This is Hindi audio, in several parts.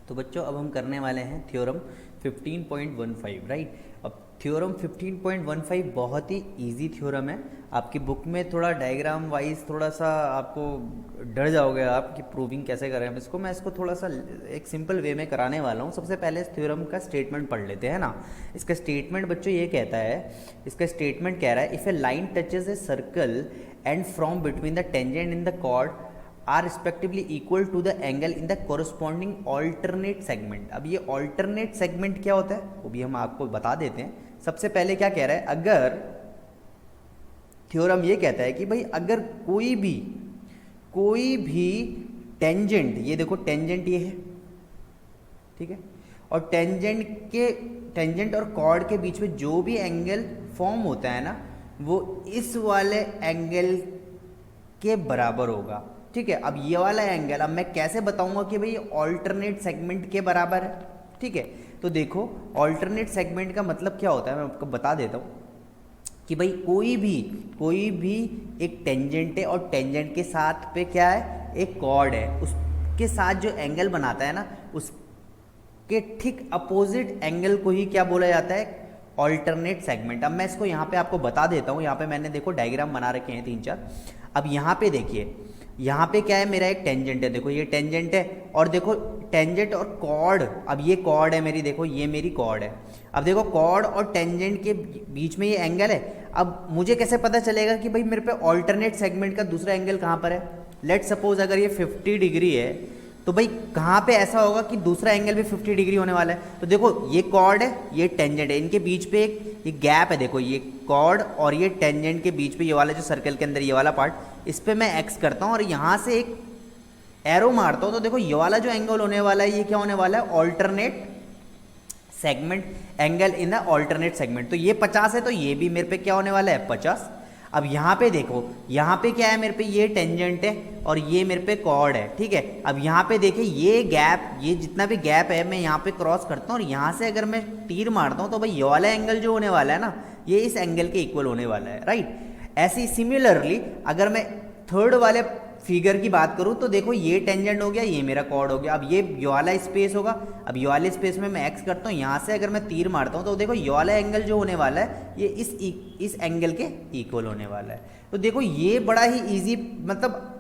तो बच्चों अब हम करने वाले हैं थ्योरम 15.15, राइट। अब थ्योरम 15.15 बहुत ही इजी थ्योरम है। आपकी बुक में थोड़ा डायग्राम वाइज थोड़ा सा आपको डर जाओगे आप कि प्रूविंग कैसे करें हम इसको। मैं इसको थोड़ा सा एक सिंपल वे में कराने वाला हूँ। सबसे पहले इस थ्योरम का स्टेटमेंट पढ़ लेते हैं ना। इसका स्टेटमेंट बच्चों ये कहता है, इसका स्टेटमेंट कह रहा है if a line touches a circle and from between the tangent in the chord are respectively equal to the angle in the corresponding alternate segment. अब ये ऑल्टरनेट सेगमेंट क्या होता है वो भी हम आपको बता देते हैं। सबसे पहले क्या कह रहा है, अगर थ्योरम ये कहता है कि भाई अगर कोई भी टेंजेंट, ये देखो टेंजेंट ये है, ठीक है, और टेंजेंट और कॉर्ड के बीच में जो भी एंगल फॉर्म होता है ना वो इस वाले एंगल के बराबर होगा, ठीक है। अब ये वाला एंगल अब मैं कैसे बताऊंगा कि भाई ऑल्टरनेट सेगमेंट के बराबर है, ठीक है। तो देखो ऑल्टरनेट सेगमेंट का मतलब क्या होता है, मैं आपको बता देता हूँ कि भाई कोई भी एक टेंजेंट है और टेंजेंट के साथ पे क्या है, एक कॉर्ड है, उसके साथ जो एंगल बनाता है ना उसके ठीक अपोजिट एंगल को ही क्या बोला जाता है, ऑल्टरनेट सेगमेंट। अब मैं इसको यहाँ पे आपको बता देता हूँ। यहाँ पे मैंने देखो डायग्राम बना रखे हैं 3-4। अब यहाँ पे देखिए, यहाँ पे क्या है, मेरा एक टेंजेंट है, देखो ये टेंजेंट है, और देखो टेंजेंट और कॉर्ड, अब ये कॉर्ड है मेरी, देखो ये मेरी कॉर्ड है। अब देखो कॉर्ड और टेंजेंट के बीच में ये एंगल है। अब मुझे कैसे पता चलेगा कि भाई मेरे पे ऑल्टरनेट सेगमेंट का दूसरा एंगल कहाँ पर है। लेट सपोज अगर ये 50 डिग्री है तो भाई कहाँ पे ऐसा होगा कि दूसरा एंगल भी 50 डिग्री होने वाला है। तो देखो ये कॉर्ड है, ये टेंजेंट है, इनके बीच पे एक ये गैप है, देखो ये कॉर्ड और ये टेंजेंट के बीच पे ये वाला जो सर्कल के अंदर ये वाला पार्ट, इस पे मैं एक्स करता हूँ और यहाँ से एक एरो मारता हूँ। तो देखो ये वाला जो एंगल होने वाला है ये क्या होने वाला है, alternate segment, angle in the alternate segment. तो ये 50 है तो ये भी मेरे पे क्या होने वाला है, 50। अब यहाँ पे देखो, यहाँ पे क्या है, मेरे पे ये टेंजेंट है और ये मेरे पे कॉर्ड है, ठीक है। अब यहाँ पे देखिए ये गैप, ये जितना भी गैप है मैं यहाँ पे क्रॉस करता हूँ और यहाँ से अगर मैं तीर मारता हूँ तो भाई ये वाला एंगल जो होने वाला है ना ये इस एंगल के इक्वल होने वाला है, राइट। ऐसे सिमिलरली अगर मैं थर्ड वाले फिगर की बात करूं तो देखो ये टेंजेंट हो गया, ये मेरा कॉर्ड हो गया। अब ये वाला स्पेस होगा, अब ये वाले स्पेस में मैं एक्स करता हूँ, यहाँ से अगर मैं तीर मारता हूँ तो देखो ये वाला एंगल जो होने वाला है ये इस एंगल के इक्वल होने वाला है। तो देखो ये बड़ा ही इजी, मतलब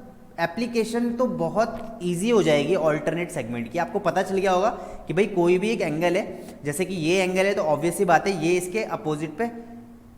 एप्लीकेशन तो बहुत इजी हो जाएगी ऑल्टरनेट सेगमेंट की। आपको पता चल गया होगा कि भाई कोई भी एक एंगल है, जैसे कि ये एंगल है तो ऑब्वियस सी बात है ये इसके अपोजिट पे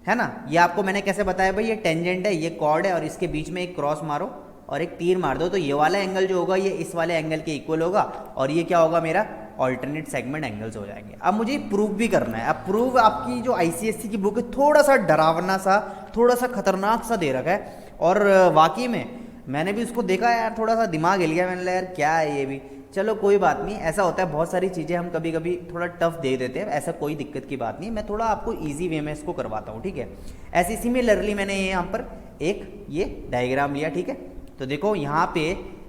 है ना। ये आपको मैंने कैसे बताया, भाई ये टेंजेंट है, ये कॉर्ड है और इसके बीच में एक क्रॉस मारो और एक तीर मार दो तो ये वाला एंगल जो होगा ये इस वाले एंगल के इक्वल होगा और ये क्या होगा, मेरा ऑल्टरनेट सेगमेंट एंगल्स हो जाएंगे। अब मुझे प्रूफ भी करना है। अब प्रूफ आपकी जो आईसीएससी की बुक है थोड़ा सा डरावना सा, थोड़ा सा खतरनाक सा दे रखा है और वाकई में मैंने भी उसको देखा यार, थोड़ा सा दिमाग हिल गया, मैंने लगा यार क्या है ये भी। चलो कोई बात नहीं, ऐसा होता है, बहुत सारी चीज़ें हम कभी कभी थोड़ा टफ दे देते हैं, ऐसा कोई दिक्कत की बात नहीं। मैं थोड़ा आपको इजी वे में इसको करवाता हूँ, ठीक है। ऐसे सिमिलरली मैंने यहाँ पर एक ये डायग्राम लिया, ठीक है। तो देखो यहाँ पे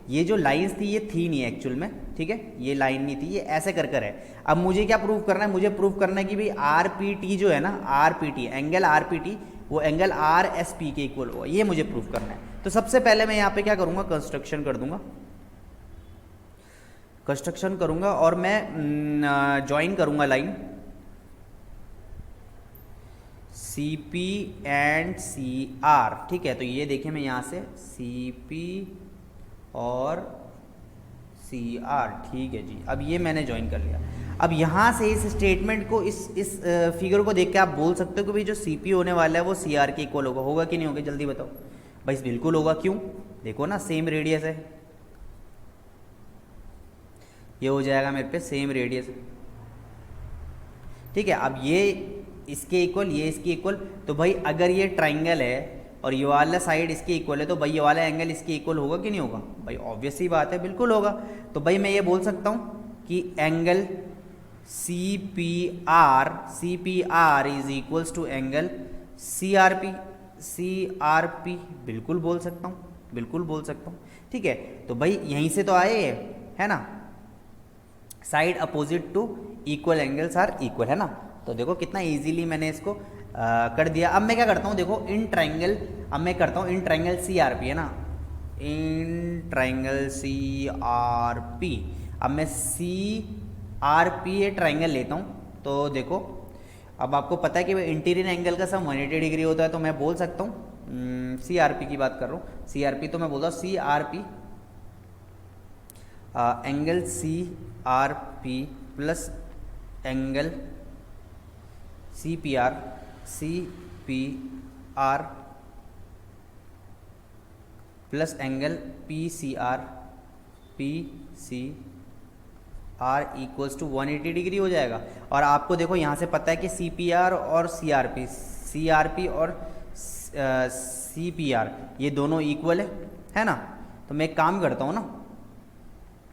ये जो लाइंस थी ये थी नहीं एक्चुअल में, ठीक है, ये लाइन नहीं थी, ये ऐसे कर कर है। अब मुझे क्या प्रूव करना है, मुझे प्रूव करना है कि भाई आर पी टी जो है ना, are P T angle R P T वो एंगल आर एस पी के इक्वल होगा, ये मुझे प्रूव करना है। तो सबसे पहले मैं यहाँ पे क्या करूँगा, कंस्ट्रक्शन कर दूंगा, कंस्ट्रक्शन करूँगा और मैं ज्वाइन करूँगा line C P and C R, ठीक है। तो ये देखिए मैं यहाँ से सी पी और सी आर, ठीक है जी। अब ये मैंने ज्वाइन कर लिया। अब यहाँ से इस स्टेटमेंट को, इस फिगर को देख के आप बोल सकते हो कि भाई जो सी पी होने वाला है वो सी आर के इक्वल होगा। होगा कि नहीं होगा, जल्दी बताओ भाई। बिल्कुल होगा, क्यों, देखो ना सेम रेडियस है, ये हो जाएगा मेरे पे सेम रेडियस, ठीक है। अब ये इसके इक्वल, ये इसके इक्वल, तो भाई अगर ये ट्राइंगल है और ये वाला साइड इसके इक्वल है तो भाई ये वाला एंगल इसके इक्वल होगा कि नहीं होगा, भाई ऑब्वियस ही बात है, बिल्कुल होगा। तो भाई मैं ये बोल सकता हूँ कि angle C P R is equals to angle C R P, बिल्कुल बोल सकता हूँ, बिल्कुल बोल सकता हूँ, ठीक है। तो भाई यहीं से तो आए है ना, side opposite to equal angles are equal, है ना। तो देखो कितना इजीली मैंने इसको कर दिया। अब मैं क्या करता हूँ, देखो इन ट्राइंगल, अब मैं करता हूँ in triangle C R P, है ना, in triangle C R P. अब मैं C R P a triangle लेता हूँ तो देखो, अब आपको पता है कि इंटीरियर एंगल का सम 180 डिग्री होता है, तो मैं बोल सकता हूँ सी आर पी की बात कर रहा हूँ, सी आर पी, तो मैं बोलता हूँ C R P angle C R P plus angle C P R plus angle P C R equals to 180 degree हो जाएगा। और आपको देखो यहाँ से पता है कि सी पी आर और सी आर पी और सी पी आर ये दोनों इक्वल है ना। तो मैं एक काम करता हूँ ना,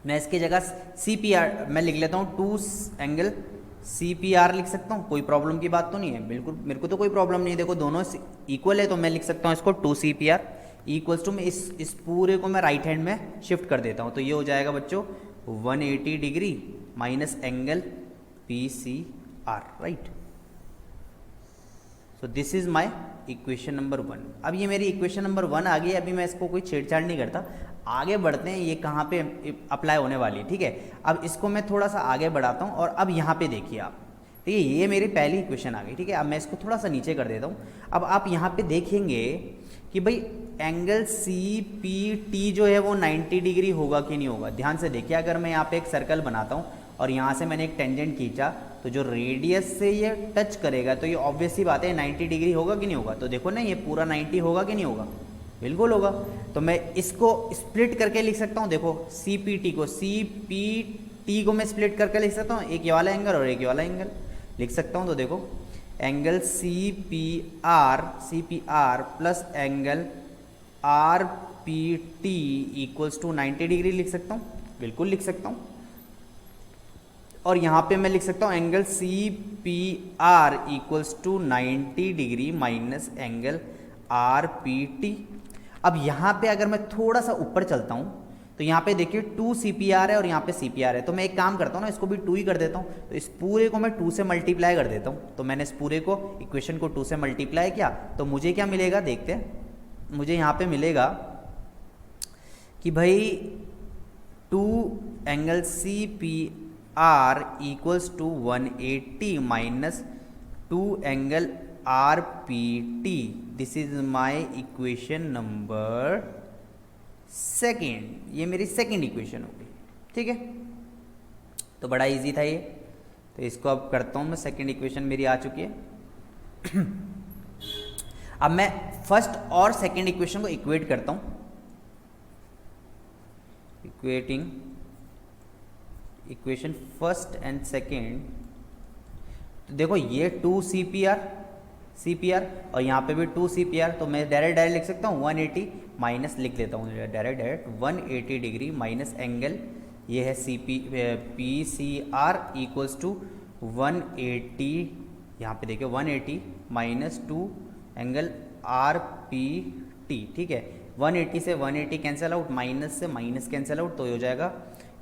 मैं इसकी जगह सी पी आर मैं लिख लेता हूँ, 2 एंगल सी पी आर लिख सकता हूँ, कोई प्रॉब्लम की बात तो नहीं है, बिल्कुल मेरे को तो कोई प्रॉब्लम नहीं है। देखो दोनों इक्वल है, तो मैं लिख सकता हूँ इसको 2 C P R equals to, मैं इस पूरे को मैं राइट हैंड में शिफ्ट कर देता हूँ, तो ये हो जाएगा बच्चों 180 degree minus angle P C R, right. So this is my equation number 1। अब ये मेरी इक्वेशन नंबर 1 आ गई, अभी मैं इसको कोई छेड़छाड़ नहीं करता, आगे बढ़ते हैं ये कहाँ पे अप्लाई होने वाली है, ठीक है। अब इसको मैं थोड़ा सा आगे बढ़ाता हूँ, और अब यहाँ पे देखिए आप, ठीक है, ये मेरी पहली इक्वेशन आ गई, ठीक है। अब मैं इसको थोड़ा सा नीचे कर देता हूँ। अब आप यहाँ पे देखेंगे कि भाई एंगल सी पी टी जो है वो 90 डिग्री होगा कि नहीं होगा। ध्यान से देखिए, अगर मैं यहाँ पे एक सर्कल बनाता हूँ और यहाँ से मैंने एक टेंजेंट खींचा, तो जो रेडियस से ये टच करेगा, तो ये ऑब्वियस सी बात है 90 डिग्री होगा कि नहीं होगा। तो देखो ना, ये पूरा 90 होगा कि नहीं होगा, बिल्कुल होगा। तो मैं इसको स्प्लिट करके लिख सकता हूँ, देखो सी पी टी को मैं स्प्लिट करके लिख सकता हूँ, एक ये वाला एंगल और एक ये वाला एंगल लिख सकता हूँ। तो देखो angle C P R plus angle R P T equals to 90 degree लिख सकता हूँ, बिल्कुल लिख सकता हूँ। और यहाँ पे मैं लिख सकता हूँ angle C P R equals to 90 degree minus angle R P T. अब यहाँ पे अगर मैं थोड़ा सा ऊपर चलता हूँ, तो यहाँ पे देखिए 2 सी पी आर है और यहाँ पे सी पी आर है, तो मैं एक काम करता हूँ ना, इसको भी 2 ही कर देता हूँ। तो इस पूरे को मैं 2 से मल्टीप्लाई कर देता हूँ। तो मैंने इस पूरे को, इक्वेशन को 2 से मल्टीप्लाई किया, तो मुझे क्या मिलेगा देखते हैं। मुझे यहाँ पे मिलेगा कि भाई 2 angle C P R equals to 180 minus 2 angle R P T. This is my equation number 2। ये मेरी सेकेंड इक्वेशन हो गई, ठीक है। तो बड़ा इजी था ये, तो इसको अब करता हूँ मैं, सेकेंड इक्वेशन मेरी आ चुकी है। अब मैं फर्स्ट और सेकेंड इक्वेशन को इक्वेट करता हूँ, equating equation first and second. तो देखो ये 2 सी पी आर और यहाँ पे भी 2 सी पी आर, तो मैं डायरेक्ट लिख सकता हूँ 180 माइनस, लिख लेता हूँ डायरेक्ट 180 डिग्री माइनस एंगल ये है P C R equals to 180, यहाँ पे देखिए 180 minus 2 angle R P T, ठीक है। 180 से 180 कैंसिल आउट, माइनस से माइनस कैंसिल आउट, तो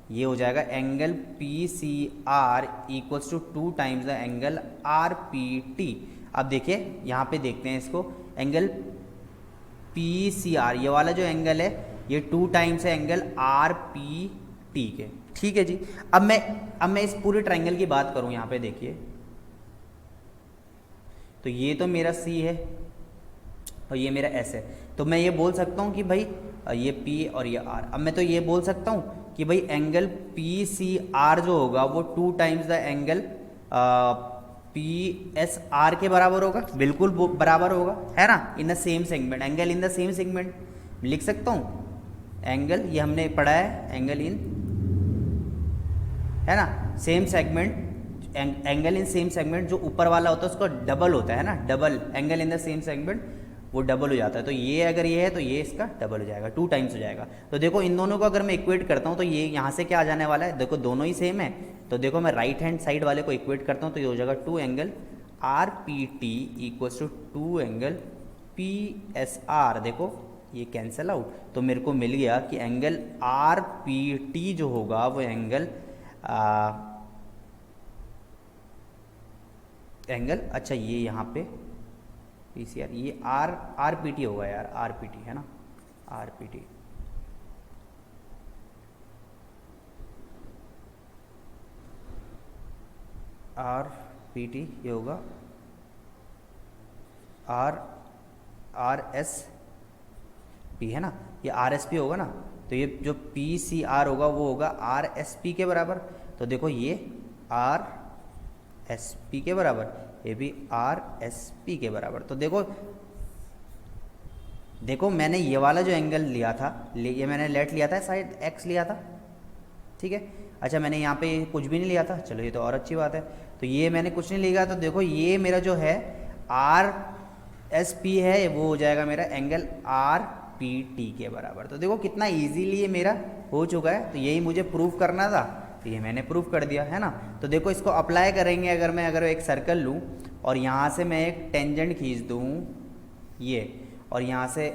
ये हो जाएगा angle P C R equals to 2 times the angle R P T. अब देखिए यहाँ पे देखते हैं इसको, एंगल पी सी आर ये वाला जो एंगल है ये 2 टाइम्स है एंगल आर पी टी के, ठीक है जी। अब मैं इस पूरे ट्रायंगल की बात करूँ, यहाँ पे देखिए, तो ये तो मेरा C है और ये मेरा S है, तो मैं ये बोल सकता हूँ कि भाई ये P और ये R। अब मैं तो ये बोल सकता हूँ कि भाई एंगल पी सी आर जो होगा वो 2 times the angle P S are के बराबर होगा, बिल्कुल बराबर होगा, है ना, in the same segment, angle in the same segment लिख सकता हूँ। एंगल ये हमने पढ़ा है, एंगल इन, है ना, same segment, angle in same segment जो ऊपर वाला होता है उसका डबल होता है ना, double angle in the same segment वो डबल हो जाता है। तो ये अगर ये है तो ये इसका डबल हो जाएगा, 2 टाइम्स हो जाएगा। तो देखो इन दोनों को अगर मैं इक्वेट करता हूँ तो ये यहाँ से क्या आ जाने वाला है, देखो दोनों ही सेम है, तो देखो मैं राइट हैंड साइड वाले को इक्वेट करता हूँ तो ये हो जाएगा 2 angle R P T equals to 2 angle P S R. देखो ये कैंसिल आउट, तो मेरे को मिल गया कि एंगल आर पी टी जो होगा वो एंगल अच्छा ये यहाँ पे पी सी आर, ये आर पी टी होगा यार, आर पी टी है ना, are P T. Are P T, ये होगा आर आर एस पी, है ना, ये आर एस पी होगा ना, तो ये जो पी सी आर होगा वो होगा आर एस पी के बराबर। तो देखो ये आर एस पी के बराबर, ये भी आर एस पी के बराबर। तो देखो देखो मैंने ये वाला जो एंगल लिया था, ये मैंने लेट लिया था, साइड एक्स लिया था, ठीक है। अच्छा मैंने यहाँ पे कुछ भी नहीं लिया था, चलो ये तो और अच्छी बात है। तो ये मैंने कुछ नहीं लिया, तो देखो ये मेरा जो है आर एस पी है, वो हो जाएगा मेरा एंगल आर पी टी के बराबर। तो देखो कितना इजीली ये मेरा हो चुका है। तो यही मुझे प्रूफ करना था, तो ये मैंने प्रूफ कर दिया, है ना। तो देखो इसको अप्लाई करेंगे, अगर एक सर्कल लूँ और यहाँ से मैं एक टेंजेंट खींच दूँ ये, और यहाँ से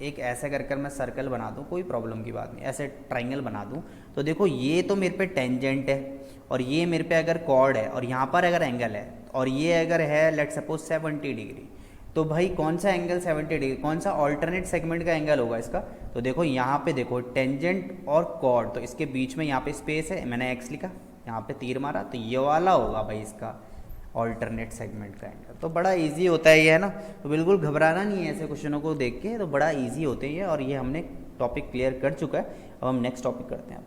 एक ऐसे कर मैं सर्कल बना दूँ, कोई प्रॉब्लम की बात नहीं, ऐसे ट्राइंगल बना दूँ। तो देखो ये तो मेरे पे टेंजेंट है, और ये मेरे पे अगर कॉर्ड है, और यहाँ पर अगर एंगल है, और ये अगर है लेट सपोज 70 डिग्री, तो भाई कौन सा एंगल 70 डिग्री, कौन सा ऑल्टरनेट सेगमेंट का एंगल होगा इसका। तो देखो यहाँ पे देखो टेंजेंट और कॉर्ड, तो इसके बीच में यहाँ पे स्पेस है, मैंने एक्स लिखा, यहाँ पे तीर मारा, तो ये वाला होगा भाई इसका ऑल्टरनेट सेगमेंट का एंगल। तो बड़ा इजी होता है ये, है ना। तो बिल्कुल घबराना नहीं है ऐसे क्वेश्चनों को देख के, तो बड़ा इजी होते हैं ये, और ये हमने टॉपिक क्लियर कर चुका है। अब हम नेक्स्ट टॉपिक करते हैं।